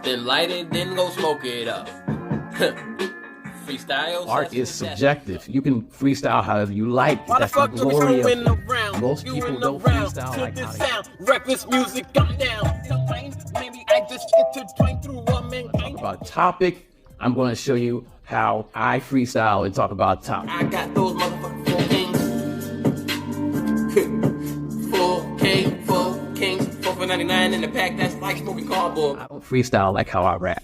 then light it, then go smoke it up. Freestyle art is subjective. You can freestyle however you like. That's the glory of it. Most people don't freestyle like how they Reckless music, I'm down. Maybe I just intertwine through a mankind. About topic, I'm going to show you how I freestyle and talk about topic. I got those motherfucking 4 kings, 4 for 99 in the pack. That's like smoking cardboard. I don't freestyle like how I rap.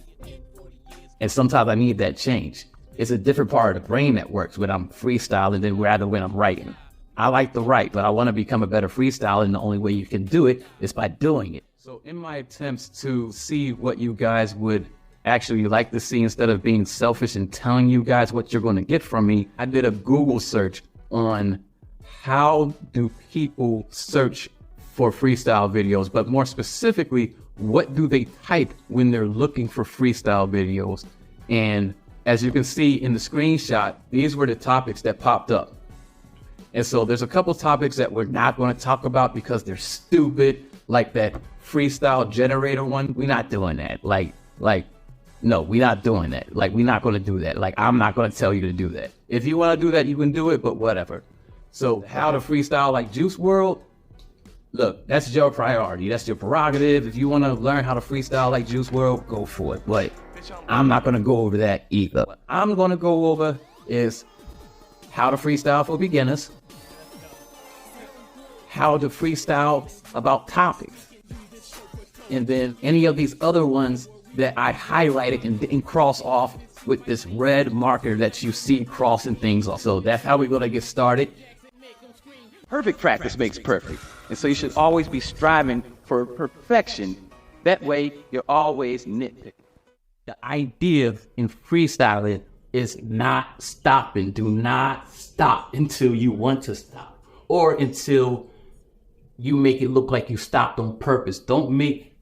And sometimes I need that change. It's a different part of the brain that works when I'm freestyling than rather when I'm writing. I like to write, but I want to become a better freestyler, and the only way you can do it is by doing it. So in my attempts to see what you guys would actually like to see instead of being selfish and telling you guys what you're going to get from me, I did a Google search on how do people search for freestyle videos, but more specifically, what do they type when they're looking for freestyle videos? And as you can see in the screenshot, these were the topics that popped up. And so there's a couple topics that we're not going to talk about because they're stupid, like that Freestyle Generator one. We're not doing that. No, we're not doing that. Like, we're not going to do that. Like, I'm not going to tell you to do that. If you want to do that, you can do it, but whatever. So how to freestyle like Juice WRLD? Look, that's your priority. That's your prerogative. If you want to learn how to freestyle like Juice WRLD, go for it. But I'm not going to go over that either. What I'm going to go over is how to freestyle for beginners, how to freestyle about topics, and then any of these other ones that I highlighted and didn't cross off with this red marker that you see crossing things off. So that's how we're going to get started. Perfect practice makes perfect. And so you should always be striving for perfection. That way, you're always nitpicking. The idea in freestyling is not stopping. Do not stop until you want to stop, or until you make it look like you stopped on purpose. Don't make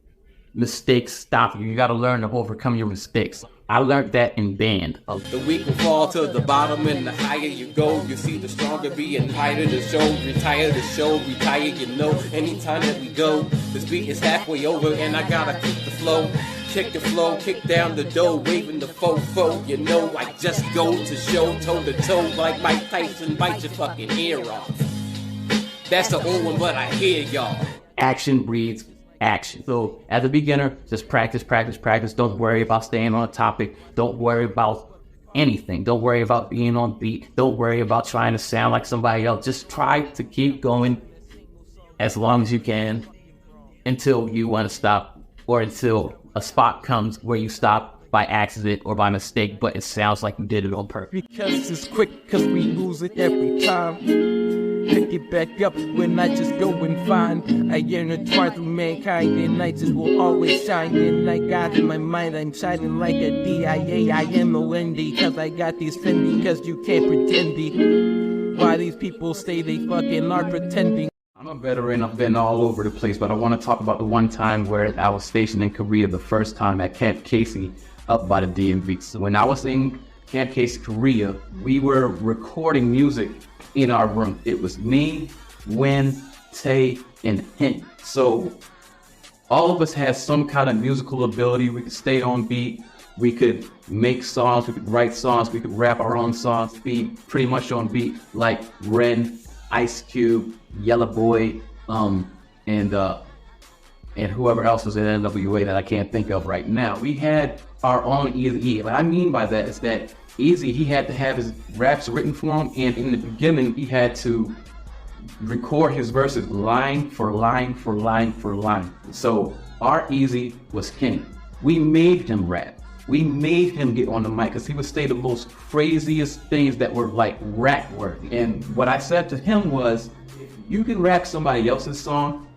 mistakes stop you. You got to learn to overcome your mistakes. I learned that in band. The weak will fall to the bottom, and the higher you go, you see the stronger being higher the show. Retire the show, retire, you know. Anytime that we go, this beat is halfway over, and I gotta keep the flow. Kick the flow, kick down the door, waving the fofo. You know, I just go to show, toe to toe, like Mike Tyson, bite your fucking ear off. That's the old one, but I hear y'all. Action breeds action. So as a beginner, just practice, practice, practice. Don't worry about staying on a topic. Don't worry about anything. Don't worry about being on beat. Don't worry about trying to sound like somebody else. Just try to keep going as long as you can until you want to stop, or until a spot comes where you stop by accident or by mistake, but it sounds like you did it on purpose. Because it's quick, cause we lose it every time. Pick it back up when I just go and find. I intertwine through mankind, and I just will always shine. And I got in my mind, I'm shining like a D-I-A-I-M-O-N-D. Cause I got these Fendi, cause you can't pretend me. Why these people say they fucking are pretending. I'm a veteran, I've been all over the place, but I want to talk about the one time where I was stationed in Korea the first time at Camp Casey up by the DMV. So when I was in Camp Casey, Korea, we were recording music in our room. It was me, Win, Tay, and Hint. So all of us had some kind of musical ability. We could stay on beat. We could make songs. We could write songs. We could rap our own songs, be pretty much on beat, like Ren, Ice Cube, Yellow Boy, and whoever else was in NWA that I can't think of right now. We had our own EJAY. What I mean by that is that EJAY, he had to have his raps written for him, and in the beginning, he had to record his verses line for line for line for line. So our EJAY was king. We made him rap. We made him get on the mic because he would say the most craziest things that were like rap worthy. And what I said to him was, you can rap somebody else's song,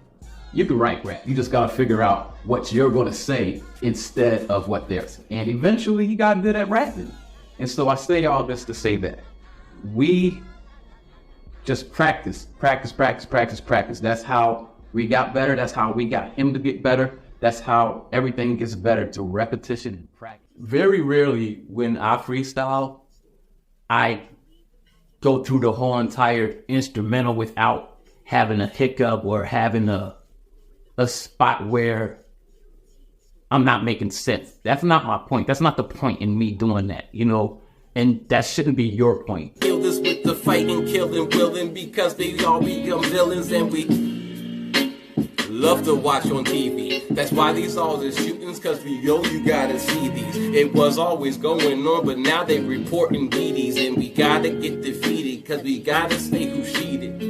you can write rap. You just gotta figure out what you're gonna say instead of what they're saying. And eventually he got good at rapping. And so I say all this to say that we just practice, practice, practice, practice, practice. That's how we got better. That's how we got him to get better. That's how everything gets better, to repetition and practice. Very rarely when I freestyle, I go through the whole entire instrumental without having a hiccup or having a spot where I'm not making sense. That's not my point. That's not the point in me doing that, you know? And that shouldn't be your point. Kill this with the fighting, killing, willing, because they all become villains and we love to watch on TV. That's why these all the shootings, cause we know you gotta see these. It was always going on, but now they reporting DDs, and we gotta get defeated, cause we gotta stay who cheated.